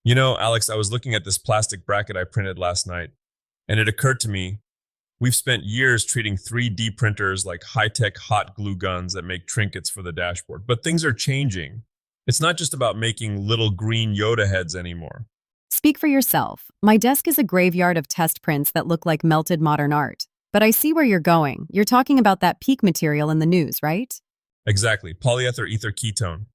Alex, I was looking at this plastic bracket I printed last night, and it occurred to me we've spent years treating 3D printers like high-tech hot glue guns that make trinkets for the dashboard. But things are changing. It's not just about making little green Yoda heads anymore. Speak for yourself. My desk is a graveyard of test prints that look like melted modern art. But I see where you're going. You're talking about that peak material in the news, right? Exactly, polyether ether ketone.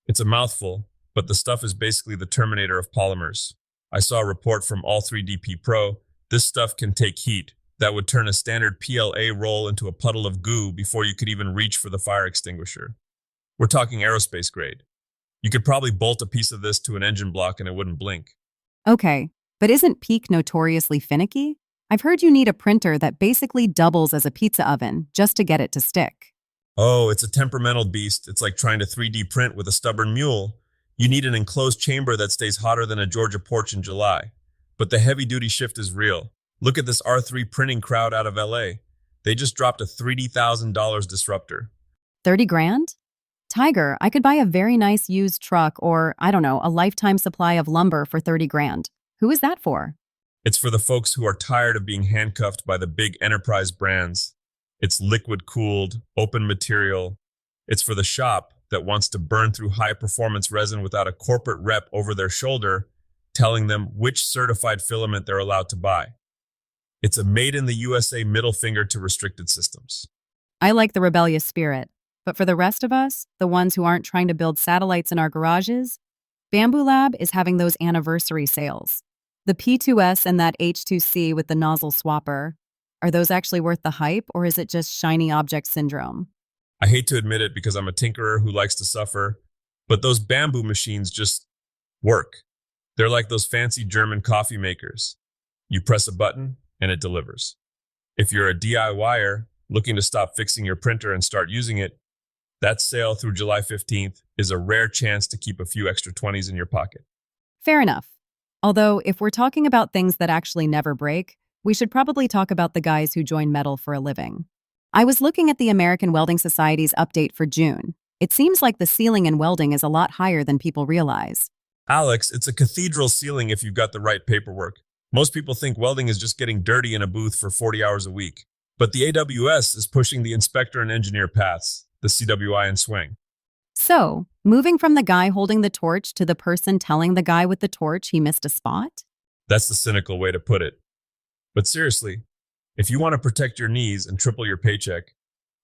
It's a mouthful, but the stuff is basically the Terminator of polymers. I saw a report from All3DP Pro. This stuff can take heat that would turn a standard PLA roll into a puddle of goo before you could even reach for the fire extinguisher. We're talking aerospace grade. You could probably bolt a piece of this to an engine block and it wouldn't blink. Okay, but isn't peak notoriously finicky? I've heard you need a printer that basically doubles as a pizza oven just to get it to stick. Oh, it's a temperamental beast. It's like trying to 3D print with a stubborn mule. You need an enclosed chamber that stays hotter than a Georgia porch in July. But the heavy-duty shift is real. Look at this R3 printing crowd out of LA. They just dropped a $30,000 disruptor. 30 grand? Tiger, I could buy a very nice used truck or, I don't know, a lifetime supply of lumber for 30 grand. Who is that for? It's for the folks who are tired of being handcuffed by the big enterprise brands. It's liquid-cooled, open material. It's for the shop that wants to burn through high-performance resin without a corporate rep over their shoulder telling them which certified filament they're allowed to buy. It's a made-in-the-USA middle finger to restricted systems. I like the rebellious spirit. But for the rest of us, the ones who aren't trying to build satellites in our garages, Bamboo Lab is having those anniversary sales. The P2S and that H2C with the nozzle swapper, are those actually worth the hype, or is it just shiny object syndrome? I hate to admit it because I'm a tinkerer who likes to suffer, but those bamboo machines just work. They're like those fancy German coffee makers. You press a button and it delivers. If you're a DIYer looking to stop fixing your printer and start using it, that sale through July 15th is a rare chance to keep a few extra 20s in your pocket. Fair enough. Although, if we're talking about things that actually never break, we should probably talk about the guys who join metal for a living. I was looking at the American Welding Society's update for June. It seems like the ceiling in welding is a lot higher than people realize. Alex, it's a cathedral ceiling if you've got the right paperwork. Most people think welding is just getting dirty in a booth for 40 hours a week. But the AWS is pushing the inspector and engineer paths, the CWI and swing. So, moving from the guy holding the torch to the person telling the guy with the torch he missed a spot? That's the cynical way to put it. But seriously, if you want to protect your knees and triple your paycheck,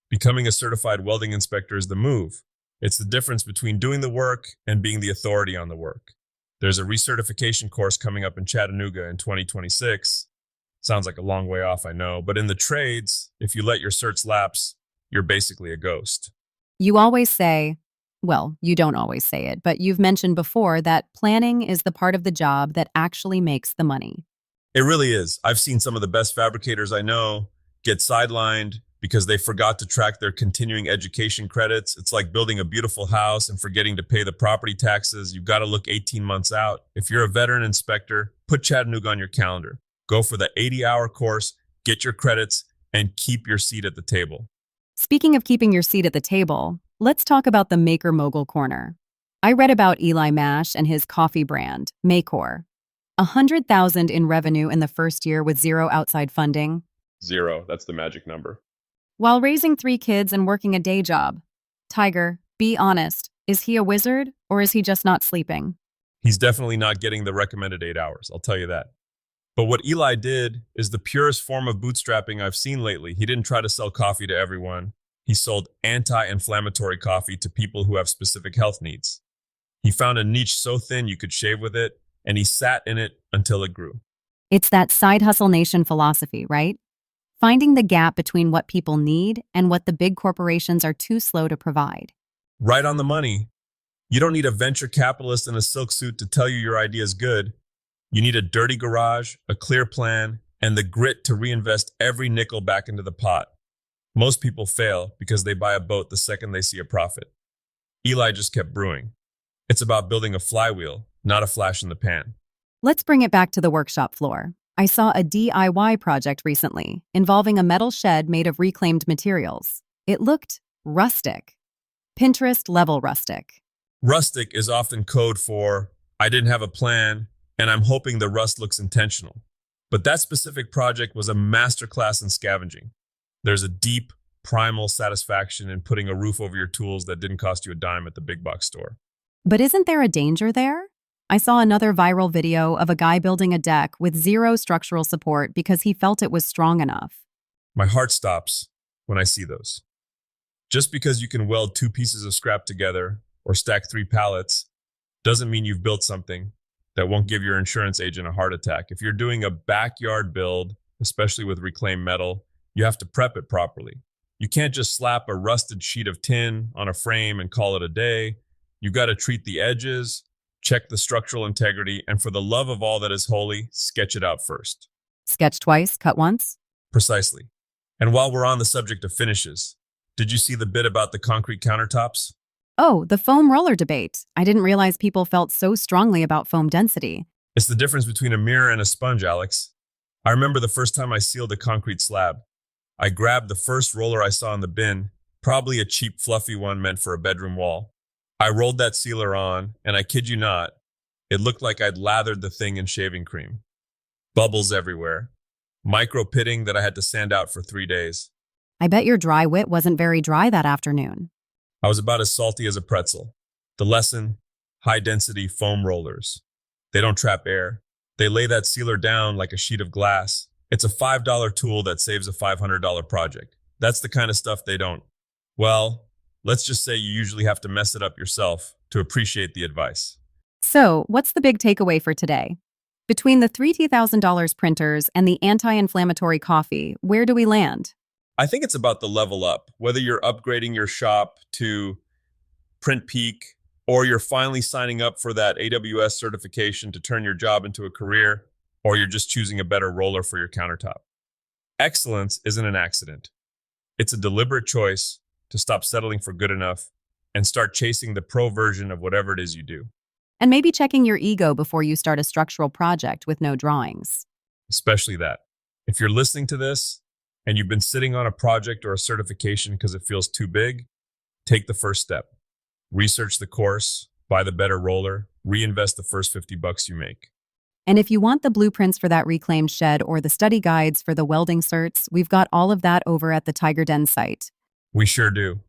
becoming a certified welding inspector is the move. It's the difference between doing the work and being the authority on the work. There's a recertification course coming up in Chattanooga in 2026. Sounds like a long way off, I know, but in the trades, if you let your certs lapse, you're basically a ghost. You always say, well, you don't always say it, but you've mentioned before that planning is the part of the job that actually makes the money. It really is. I've seen some of the best fabricators I know get sidelined because they forgot to track their continuing education credits. It's like building a beautiful house and forgetting to pay the property taxes. You've got to look 18 months out. If you're a veteran inspector, put Chattanooga on your calendar. Go for the 80-hour course, get your credits, and keep your seat at the table. Speaking of keeping your seat at the table, let's talk about the Maker Mogul Corner. I read about Eli Mash and his coffee brand, Maycor. $100,000 in revenue in the first year with zero outside funding. Zero. That's the magic number. While raising 3 kids and working a day job. Tiger, be honest, is he a wizard or is he just not sleeping? He's definitely not getting the recommended 8 hours, I'll tell you that. But what Eli did is the purest form of bootstrapping I've seen lately. He didn't try to sell coffee to everyone. He sold anti-inflammatory coffee to people who have specific health needs. He found a niche so thin you could shave with it, and he sat in it until it grew. It's that side hustle nation philosophy, right? Finding the gap between what people need and what the big corporations are too slow to provide. Right on the money. You don't need a venture capitalist in a silk suit to tell you your idea is good. You need a dirty garage, a clear plan, and the grit to reinvest every nickel back into the pot. Most people fail because they buy a boat the second they see a profit. Eli just kept brewing. It's about building a flywheel, not a flash in the pan. Let's bring it back to the workshop floor. I saw a DIY project recently involving a metal shed made of reclaimed materials. It looked rustic. Pinterest level rustic. Rustic is often code for, I didn't have a plan, and I'm hoping the rust looks intentional. But that specific project was a masterclass in scavenging. There's a deep, primal satisfaction in putting a roof over your tools that didn't cost you a dime at the big box store. But isn't there a danger there? I saw another viral video of a guy building a deck with zero structural support because he felt it was strong enough. My heart stops when I see those. Just because you can weld two pieces of scrap together or stack three pallets doesn't mean you've built something that won't give your insurance agent a heart attack. If you're doing a backyard build, especially with reclaimed metal, you have to prep it properly. You can't just slap a rusted sheet of tin on a frame and call it a day. You got to treat the edges, check the structural integrity, and for the love of all that is holy, sketch it out first. Sketch twice, cut once? Precisely. And while we're on the subject of finishes, did you see the bit about the concrete countertops? Oh, the foam roller debate. I didn't realize people felt so strongly about foam density. It's the difference between a mirror and a sponge, Alex. I remember the first time I sealed a concrete slab. I grabbed the first roller I saw in the bin, probably a cheap, fluffy one meant for a bedroom wall. I rolled that sealer on, and I kid you not, it looked like I'd lathered the thing in shaving cream. Bubbles everywhere. Micro pitting that I had to sand out for 3 days. I bet your dry wit wasn't very dry that afternoon. I was about as salty as a pretzel. The lesson, high-density foam rollers. They don't trap air. They lay that sealer down like a sheet of glass. It's a $5 tool that saves a $500 project. That's the kind of stuff they don't. Well, let's just say you usually have to mess it up yourself to appreciate the advice. So, what's the big takeaway for today? Between the $30,000 printers and the anti-inflammatory coffee, where do we land? I think it's about the level up, whether you're upgrading your shop to Print Peak or you're finally signing up for that AWS certification to turn your job into a career, or you're just choosing a better roller for your countertop. Excellence isn't an accident. It's a deliberate choice to stop settling for good enough and start chasing the pro version of whatever it is you do, And maybe checking your ego before you start a structural project with no drawings. especially that. If you're listening to this and you've been sitting on a project or a certification because it feels too big, take the first step. Research the course, buy the better roller, reinvest the first $50 you make. And if you want the blueprints for that reclaimed shed or the study guides for the welding certs, we've got all of that over at the TigerDen site. We sure do.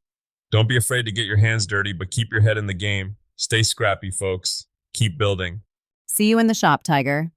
Don't be afraid to get your hands dirty, but keep your head in the game. Stay scrappy, folks. Keep building. See you in the shop, Tiger.